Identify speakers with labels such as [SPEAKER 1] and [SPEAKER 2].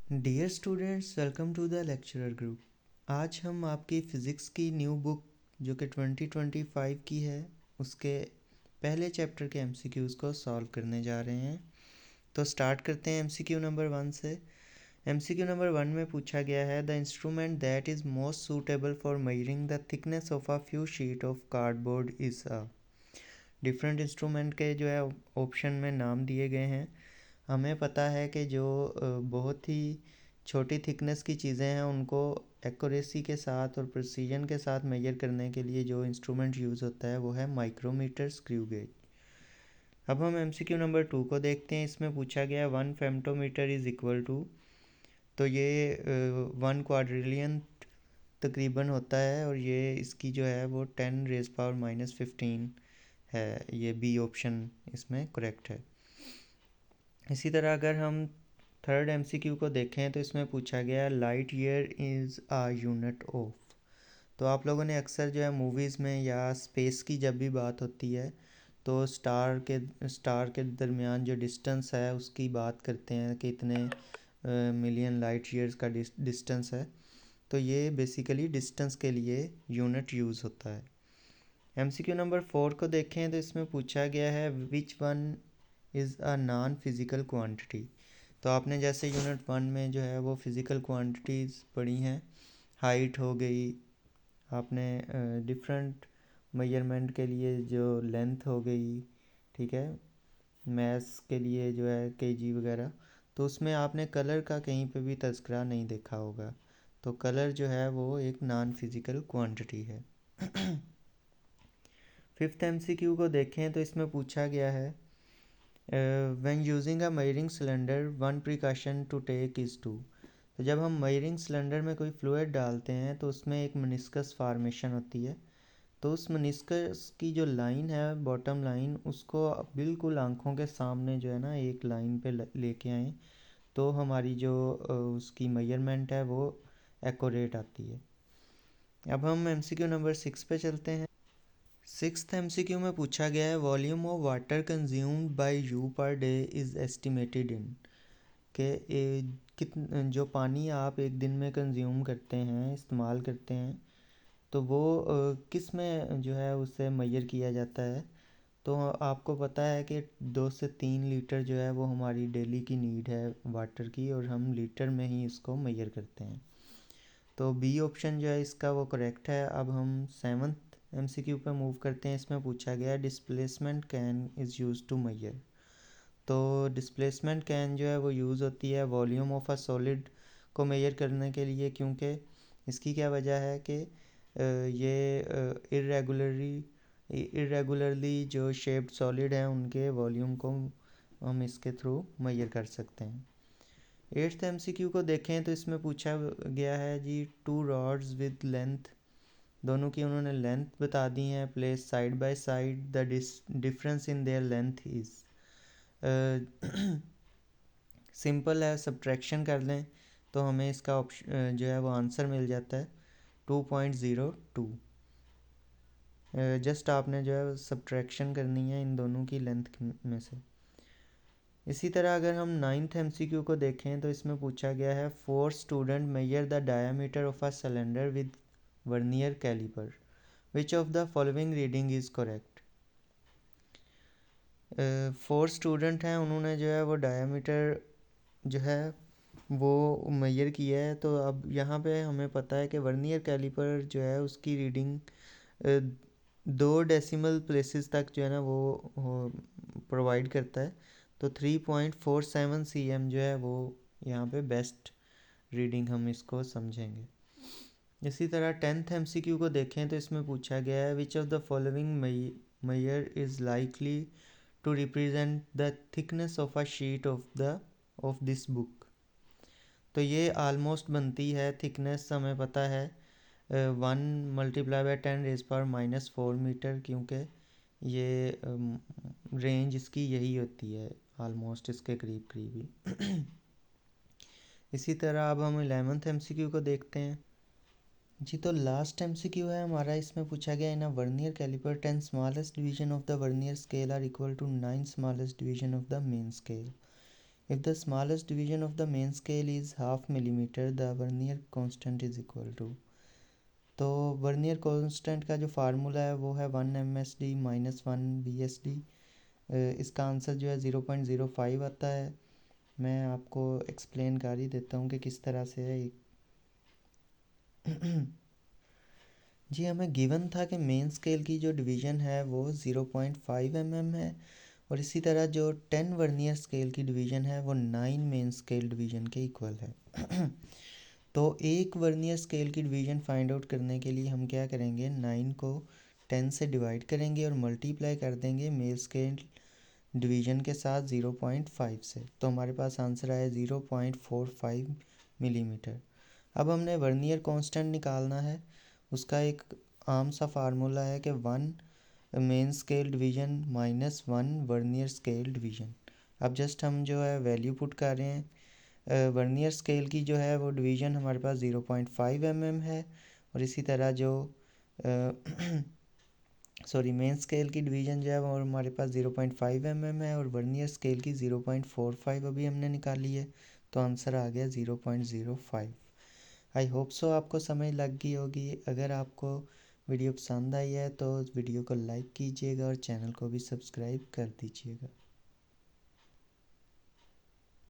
[SPEAKER 1] Dear students, welcome to the lecturer group. आज हम आपकी फ़िज़िक्स की न्यू बुक जो कि 2025 की है उसके पहले चैप्टर के एमसीक्यूज़ को सॉल्व करने जा रहे हैं। तो स्टार्ट करते हैं एमसीक्यू नंबर 1 से। एमसीक्यू नंबर 1 में पूछा गया है, the instrument that is most suitable for measuring the thickness of a few sheet of cardboard is a. Different instrument के जो है ऑप्शन में नाम दिए गए हैं। हमें पता है कि जो बहुत ही छोटी थिकनेस की चीज़ें हैं उनको एक्यूरेसी के साथ और प्रिसीजन के साथ मेजर करने के लिए जो इंस्ट्रूमेंट यूज़ होता है वो है माइक्रोमीटर, स्क्रू गेज। अब हम एमसीक्यू नंबर 2 को देखते हैं। इसमें पूछा गया है 1 फेम्टोमीटर इज़ इक्वल टू, तो ये 1 क्वाड्रिलियन तकरीबन होता है और ये इसकी जो है वो 10⁻⁻15 है। ये बी ऑप्शन इसमें करेक्ट है। इसी तरह अगर हम थर्ड एमसीक्यू को देखें तो इसमें पूछा गया light year is a unit of. तो आप लोगों ने अक्सर जो है मूवीज़ में या स्पेस की जब भी बात होती है तो स्टार के दरमियान जो डिस्टेंस है उसकी बात करते हैं कि इतने मिलियन लाइट ईयर्स का डिस्टेंस है। तो ये बेसिकली डिस्टेंस के लिए यूनिट यूज़ होता है। एमसीक्यू नंबर 4 को देखें तो इसमें पूछा गया है which one is a non physical quantity. तो आपने जैसे यूनिट 1 में जो है वो फिज़िकल क्वांटिटीज़ पढ़ी हैं, हाइट हो गई, आपने डिफरेंट मेजरमेंट के लिए जो लेंथ हो गई, ठीक है, मैथ्स के लिए जो है केजी वगैरह, तो उसमें आपने कलर का कहीं पे भी तज़किरा नहीं देखा होगा। तो कलर जो है वो एक नॉन फिज़िकल क्वांटिटी है। फिफ्थ एमसीक्यू को देखें तो इसमें पूछा गया है when using a measuring cylinder one precaution to take is to. तो जब हम मेजरिंग सिलेंडर में कोई फ्लूइड डालते हैं तो उसमें एक मेनिस्कस फार्मेशन होती है। तो उस मेनिस्कस की जो लाइन है, बॉटम लाइन, उसको बिल्कुल आंखों के सामने जो है ना एक लाइन पे लेके आएँ तो हमारी जो उसकी मेजरमेंट है वो एक्यूरेट आती है। अब हम एमसीक्यू नंबर 6 पे चलते हैं। सिक्स्थ एमसीक्यू में पूछा गया है volume of water consumed by you per day is estimated इन, के जो पानी आप एक दिन में कंज्यूम करते हैं, इस्तेमाल करते हैं, तो वो किस में जो है उसे मेजर किया जाता है। तो आपको पता है कि 2 से 3 लीटर जो है वो हमारी डेली की नीड है वाटर की और हम लीटर में ही इसको मेजर करते हैं। तो बी ऑप्शन जो है इसका वो करेक्ट है। अब हम सेवन्थ एमसीक्यू पे मूव करते हैं। इसमें पूछा गया displacement can is use to measure. तो डिस्प्लेसमेंट कैन जो है वो यूज़ होती है वॉल्यूम ऑफ अ सॉलिड को मेजर करने के लिए, क्योंकि इसकी क्या वजह है कि ये इरेगुलरली जो शेप्ड सॉलिड हैं उनके वॉल्यूम को हम इसके थ्रू मेजर कर सकते हैं। एट्थ एमसीक्यू को देखें तो इसमें पूछा गया है जी टू रॉड्स विद लेंथ, दोनों की उन्होंने लेंथ बता दी हैं, place side by side, the difference in their length is. Simple है, सब्ट्रैक्शन कर लें तो हमें इसका ऑप्शन जो है वो आंसर मिल जाता है 2.02। जस्ट आपने जो है सब्ट्रैक्शन करनी है इन दोनों की लेंथ में से। इसी तरह अगर हम नाइन्थ एमसीक्यू को देखें तो इसमें पूछा गया है four student measure the diameter of a cylinder with vernier caliper, which of the following reading is correct. 4 student हैं, उन्होंने जो है वो डायमीटर जो है वो मेजर किया है। तो अब यहाँ पे हमें पता है कि वर्नियर कैलिपर जो है उसकी रीडिंग 2 डेसिमल प्लेसेस तक जो है ना वो प्रोवाइड करता है। तो 3.47 cm जो है वो यहाँ पे बेस्ट रीडिंग हम इसको समझेंगे। इसी तरह टेंथ एमसीक्यू को देखें तो इसमें पूछा गया है which of the following measure is likely to represent the thickness of a sheet of this book. तो ये आलमोस्ट बनती है थिकनेस, हमें पता है 1 × 10⁻⁻⁴मीटर, क्योंकि ये रेंज इसकी यही होती है आलमोस्ट इसके करीब करीब ही। इसी तरह अब हम 11th एमसीक्यू को देखते हैं जी। तो लास्ट एमसीक्यू है हमारा। इसमें पूछा गया in a vernier caliper 10 smallest division of the vernier scale are equal to 9 smallest division of the main scale. If the smallest division of the main scale is half millimetre the vernier constant is equal to. तो vernier constant का जो formula है वो है 1 MSD minus 1 VSD। इसका answer जो है 0.05 आता है। मैं आपको एक्सप्लेन कर ही देता हूँ कि किस तरह से है। जी हमें गिवन था कि मेन स्केल की जो डिवीज़न है वो 0.5 mm है, और इसी तरह जो 10 वर्नियर स्केल की डिवीज़न है वो 9 मेन स्केल डिवीज़न के इक्वल है। तो एक वर्नियर स्केल की डिवीज़न फाइंड आउट करने के लिए हम क्या करेंगे, 9 को 10 से डिवाइड करेंगे और मल्टीप्लाई कर देंगे मेन स्केल डिवीज़न के साथ 0.5 से, तो हमारे पास आंसर आया 0.45 मिलीमीटर। अब हमने वर्नियर कांस्टेंट निकालना है। उसका एक आम सा फार्मूला है कि 1 main scale division minus 1 vernier scale division. अब जस्ट हम जो है वैल्यू पुट कर रहे हैं। वर्नियर स्केल की जो है वो डिवीज़न हमारे पास 0.5 mm है, और इसी तरह जो सॉरी मेन स्केल की डिवीज़न जो है वो हमारे पास 0.5 mm है, और वर्नियर स्केल की 0.45 अभी हमने निकाली है, तो आंसर आ गया 0.05। आई होप सो आपको समझ लग गई होगी। अगर आपको वीडियो पसंद आई है तो वीडियो को लाइक कीजिएगा और चैनल को भी सब्सक्राइब कर दीजिएगा।